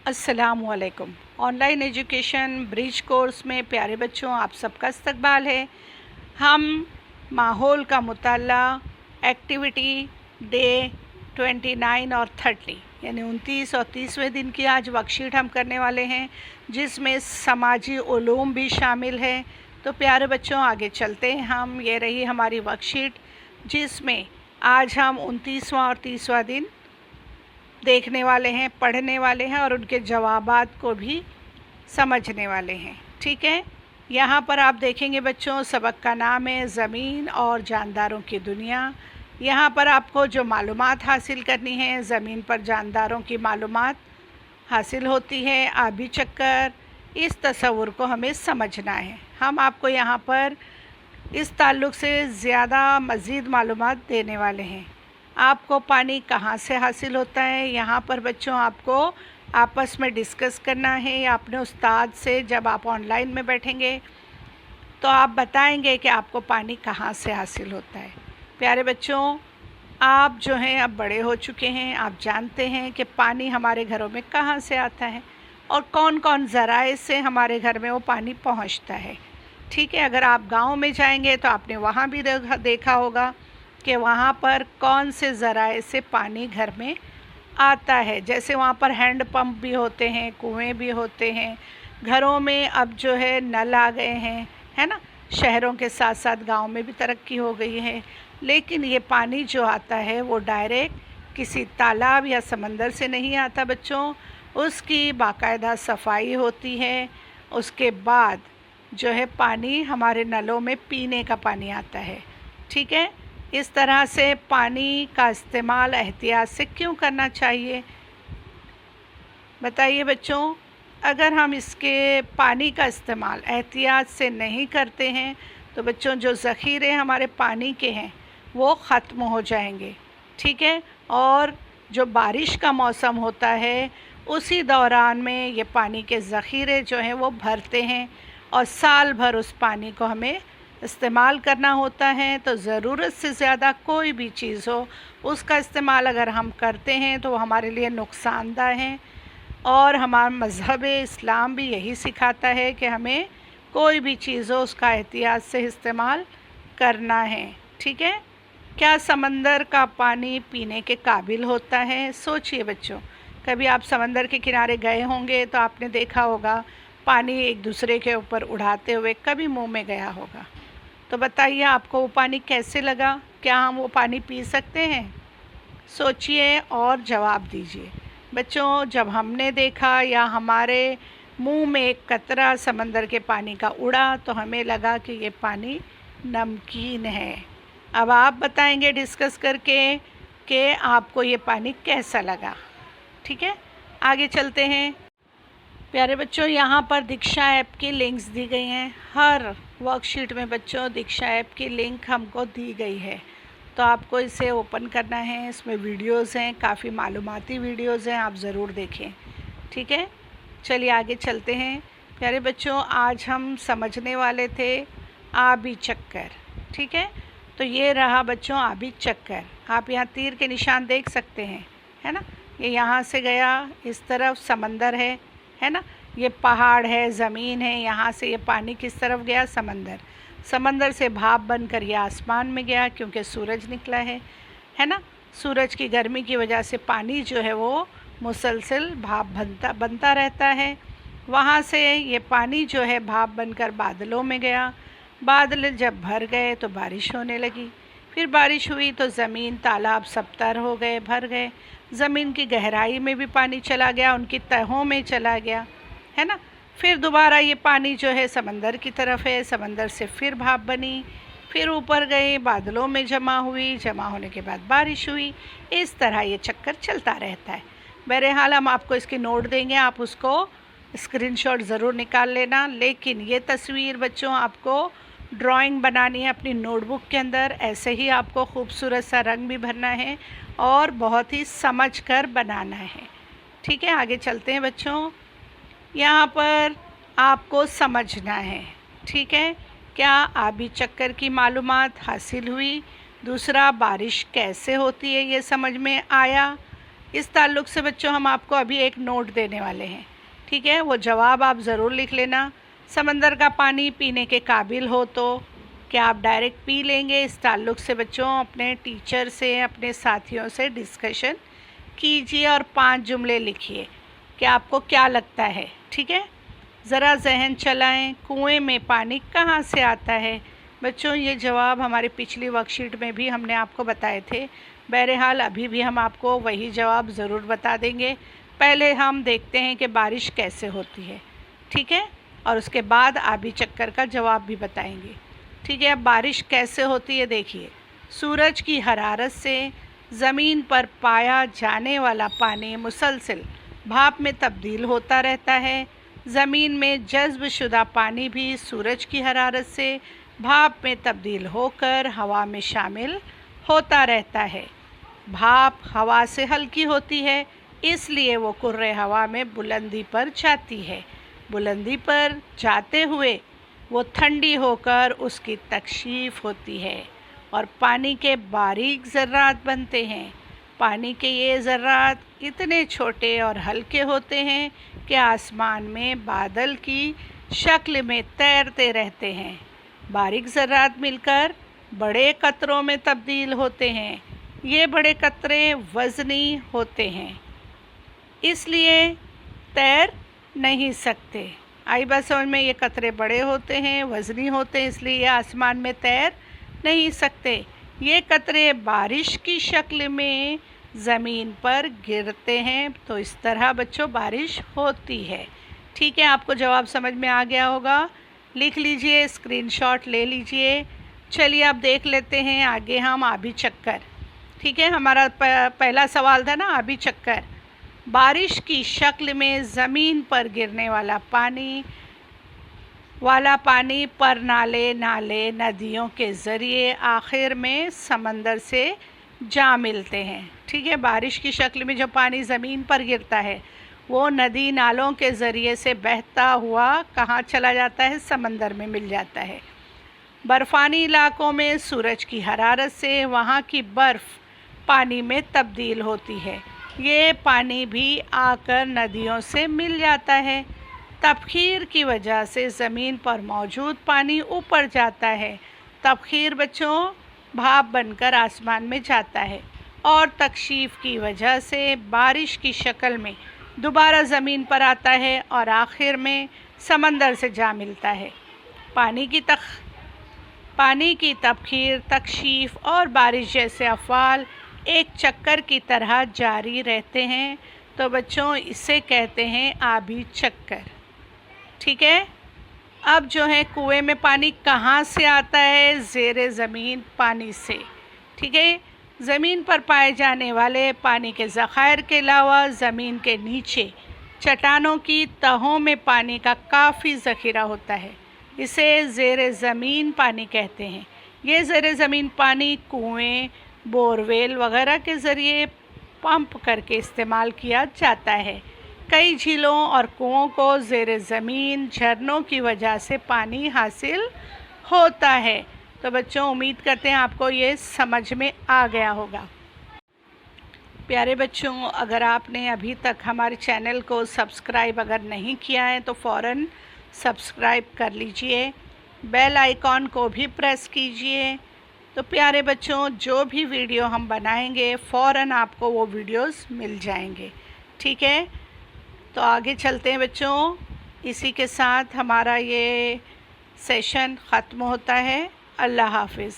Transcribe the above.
अस्सलामुअलैकुम। Online education bridge course में प्यारे बच्चों आप सबका इस्तकबाल है। हम माहौल का मुताला एक्टिविटी डे 29 और 30 यानी 29 और 30वें दिन की आज वर्कशीट हम करने वाले हैं, जिसमें समाजी उलूम भी शामिल है। तो प्यारे बच्चों आगे चलते हैं हम। ये रही हमारी वर्कशीट, जिसमें आज हम 29वां और 30वां दिन देखने वाले हैं, पढ़ने वाले हैं और उनके जवाबात को भी समझने वाले हैं। ठीक है, यहाँ पर आप देखेंगे बच्चों, सबक का नाम है ज़मीन और जानदारों की दुनिया। यहाँ पर आपको जो मालूमात हासिल करनी है, ज़मीन पर जानदारों की मालूमात हासिल होती है आबी चक्कर, इस तस्वुर को हमें समझना है। हम आपको यहाँ पर इस ताल्लुक़ से ज़्यादा मज़ीद मालूमात देने वाले हैं। आपको पानी कहाँ से हासिल होता है, यहाँ पर बच्चों आपको आपस में डिस्कस करना है या अपने उस्ताद से। जब आप ऑनलाइन में बैठेंगे तो आप बताएंगे कि आपको पानी कहाँ से हासिल होता है। प्यारे बच्चों, आप जो हैं अब बड़े हो चुके हैं, आप जानते हैं कि पानी हमारे घरों में कहाँ से आता है और कौन कौन ज़राए से हमारे घर में वो पानी पहुँचता है। ठीक है, अगर आप गाँव में जाएंगे तो आपने वहाँ भी देखा होगा कि वहाँ पर कौन से ज़राए से पानी घर में आता है। जैसे वहाँ पर हैंड पंप भी होते हैं, कुएं भी होते हैं, घरों में अब जो है नल आ गए हैं, है ना। शहरों के साथ साथ गांव में भी तरक्की हो गई है। लेकिन ये पानी जो आता है वो डायरेक्ट किसी तालाब या समंदर से नहीं आता बच्चों, उसकी बाकायदा सफाई होती है। उसके बाद जो है पानी हमारे नलों में पीने का पानी आता है। ठीक है, इस तरह से पानी का इस्तेमाल एहतियात से क्यों करना चाहिए, बताइए बच्चों। अगर हम इसके पानी का इस्तेमाल एहतियात से नहीं करते हैं तो बच्चों जो ज़ख़ीरे हमारे पानी के हैं वो ख़त्म हो जाएंगे। ठीक है, और जो बारिश का मौसम होता है उसी दौरान में ये पानी के ज़ख़ीरे जो हैं वो भरते हैं और साल भर उस पानी को हमें इस्तेमाल करना होता है। तो ज़रूरत से ज़्यादा कोई भी चीज़ हो, उसका इस्तेमाल अगर हम करते हैं तो वो हमारे लिए नुकसानदा है। और हमारा मज़हब इस्लाम भी यही सिखाता है कि हमें कोई भी चीज़ हो उसका एहतियात से इस्तेमाल करना है। ठीक है, क्या समंदर का पानी पीने के काबिल होता है? सोचिए बच्चों, कभी आप समंदर के किनारे गए होंगे तो आपने देखा होगा पानी एक दूसरे के ऊपर उड़ाते हुए कभी मुंह में गया होगा। तो बताइए आपको वो पानी कैसे लगा? क्या हम वो पानी पी सकते हैं? सोचिए और जवाब दीजिए बच्चों। जब हमने देखा या हमारे मुंह में एक कतरा समंदर के पानी का उड़ा तो हमें लगा कि ये पानी नमकीन है। अब आप बताएंगे डिस्कस करके कि आपको ये पानी कैसा लगा। ठीक है, आगे चलते हैं। प्यारे बच्चों, यहाँ पर दीक्षा ऐप की लिंक्स दी गई हैं। हर वर्कशीट में बच्चों दीक्षा ऐप की लिंक हमको दी गई है, तो आपको इसे ओपन करना है। इसमें वीडियोस हैं, काफ़ी मालूमाती वीडियोस हैं, आप ज़रूर देखें। ठीक है, चलिए आगे चलते हैं। प्यारे बच्चों, आज हम समझने वाले थे आबी चक्कर। ठीक है, तो ये रहा बच्चों आबी चक्कर। आप यहाँ तीर के निशान देख सकते हैं, है ना। ये यहाँ से गया, इस तरफ समंदर है ना, ये पहाड़ है, ज़मीन है, यहाँ से ये पानी किस तरफ गया? समंदर। समंदर से भाप बनकर ये आसमान में गया क्योंकि सूरज निकला है ना। सूरज की गर्मी की वजह से पानी जो है वो मुसलसल भाप बनता रहता है। वहाँ से ये पानी जो है भाप बनकर बादलों में गया। बादल जब भर गए तो बारिश होने लगी। फिर बारिश हुई तो ज़मीन, तालाब सब तर हो गए, भर गए। ज़मीन की गहराई में भी पानी चला गया, उनकी तहों में चला गया, है ना। फिर दोबारा ये पानी जो है समंदर की तरफ है, समंदर से फिर भाप बनी, फिर ऊपर गए, बादलों में जमा हुई, जमा होने के बाद बारिश हुई। इस तरह ये चक्कर चलता रहता है। बहरहाल हम आपको इसकी नोट देंगे, आप उसको स्क्रीनशॉट ज़रूर निकाल लेना। लेकिन ये तस्वीर बच्चों आपको ड्राइंग बनानी है अपनी नोटबुक के अंदर। ऐसे ही आपको खूबसूरत सा रंग भी भरना है और बहुत ही समझ कर बनाना है। ठीक है, आगे चलते हैं बच्चों। यहाँ पर आपको समझना है, ठीक है, क्या आबी चक्कर की मालूमात हासिल हुई। दूसरा, बारिश कैसे होती है ये समझ में आया। इस ताल्लुक़ से बच्चों हम आपको अभी एक नोट देने वाले हैं, ठीक है। वो जवाब आप ज़रूर लिख लेना। समंदर का पानी पीने के काबिल हो तो क्या आप डायरेक्ट पी लेंगे? इस ताल्लुक़ से बच्चों अपने टीचर से, अपने साथियों से डिस्कशन कीजिए और 5 जुमले लिखिए कि आपको क्या लगता है, ठीक है। ज़रा जहन चलाएं, कुएं में पानी कहाँ से आता है? बच्चों ये जवाब हमारी पिछली वर्कशीट में भी हमने आपको बताए थे। बहरहाल अभी भी हम आपको वही जवाब ज़रूर बता देंगे। पहले हम देखते हैं कि बारिश कैसे होती है, ठीक है, और उसके बाद आबी चक्कर का जवाब भी बताएंगे, ठीक है। अब बारिश कैसे होती है देखिए। सूरज की हरारत से ज़मीन पर पाया जाने वाला पानी मुसलसल भाप में तब्दील होता रहता है। ज़मीन में जज़्ब शुदा पानी भी सूरज की हरारत से भाप में तब्दील होकर हवा में शामिल होता रहता है। भाप हवा से हल्की होती है, इसलिए वो कुर्रे हवा में बुलंदी पर जाती है। बुलंदी पर जाते हुए वो ठंडी होकर उसकी तकशीफ़ होती है और पानी के बारीक ज़र्रात बनते हैं। पानी के ये ज़र्रात इतने छोटे और हल्के होते हैं कि आसमान में बादल की शक्ल में तैरते रहते हैं। बारीक ज़र्रात मिलकर बड़े कतरों में तब्दील होते हैं। ये बड़े कतरे वज़नी होते हैं, इसलिए तैर नहीं सकते। आई बात समझ में? ये कतरे बड़े होते हैं, वज़नी होते हैं, इसलिए ये आसमान में तैर नहीं सकते। ये कतरे बारिश की शक्ल में ज़मीन पर गिरते हैं, तो इस तरह बच्चों बारिश होती है, ठीक है। आपको जवाब समझ में आ गया होगा। लिख लीजिए, स्क्रीनशॉट ले लीजिए। चलिए अब देख लेते हैं आगे हम आबी चक्कर, ठीक है। हमारा पहला सवाल था ना आबी चक्कर। बारिश की शक्ल में ज़मीन पर गिरने वाला पानी पर नाले नदियों के ज़रिए आखिर में समंदर से जा मिलते हैं, ठीक है। बारिश की शक्ल में जो पानी ज़मीन पर गिरता है वो नदी नालों के ज़रिए से बहता हुआ कहाँ चला जाता है? समंदर में मिल जाता है। बर्फ़ानी इलाकों में सूरज की हरारत से वहाँ की बर्फ़ पानी में तब्दील होती है। ये पानी भी आकर नदियों से मिल जाता है। तबखीर की वजह से ज़मीन पर मौजूद पानी ऊपर जाता है। तबखीर बच्चों भाप बनकर आसमान में जाता है और तकशीफ़ की वजह से बारिश की शक्ल में दोबारा ज़मीन पर आता है और आखिर में समंदर से जा मिलता है। पानी की तबखीर, तकशीफ़ और बारिश जैसे अफ़आल एक चक्कर की तरह जारी रहते हैं, तो बच्चों इसे कहते हैं आबी चक्कर, ठीक है। अब जो है कुएं में पानी कहाँ से आता है? ज़ेरे ज़मीन पानी से, ठीक है। ज़मीन पर पाए जाने वाले पानी के ज़खायर के अलावा ज़मीन के नीचे चट्टानों की तहों में पानी का काफ़ी ज़ख़ीरा होता है। इसे ज़ेरे ज़मीन पानी कहते हैं। ये ज़ेरे ज़मीन पानी कुएं, बोरवेल वगैरह के ज़रिए पंप करके इस्तेमाल किया जाता है। कई झीलों और कुओं को ज़ेरे ज़मीन झरनों की वजह से पानी हासिल होता है। तो बच्चों उम्मीद करते हैं आपको ये समझ में आ गया होगा। प्यारे बच्चों, अगर आपने अभी तक हमारे चैनल को सब्सक्राइब अगर नहीं किया है तो फ़ौरन सब्सक्राइब कर लीजिए, बेल आइकॉन को भी प्रेस कीजिए। तो प्यारे बच्चों जो भी वीडियो हम बनाएंगे फ़ौरन आपको वो वीडियोस मिल जाएंगे, ठीक है। तो आगे चलते हैं बच्चों। इसी के साथ हमारा ये सेशन ख़त्म होता है। अल्लाह हाफ़िज़।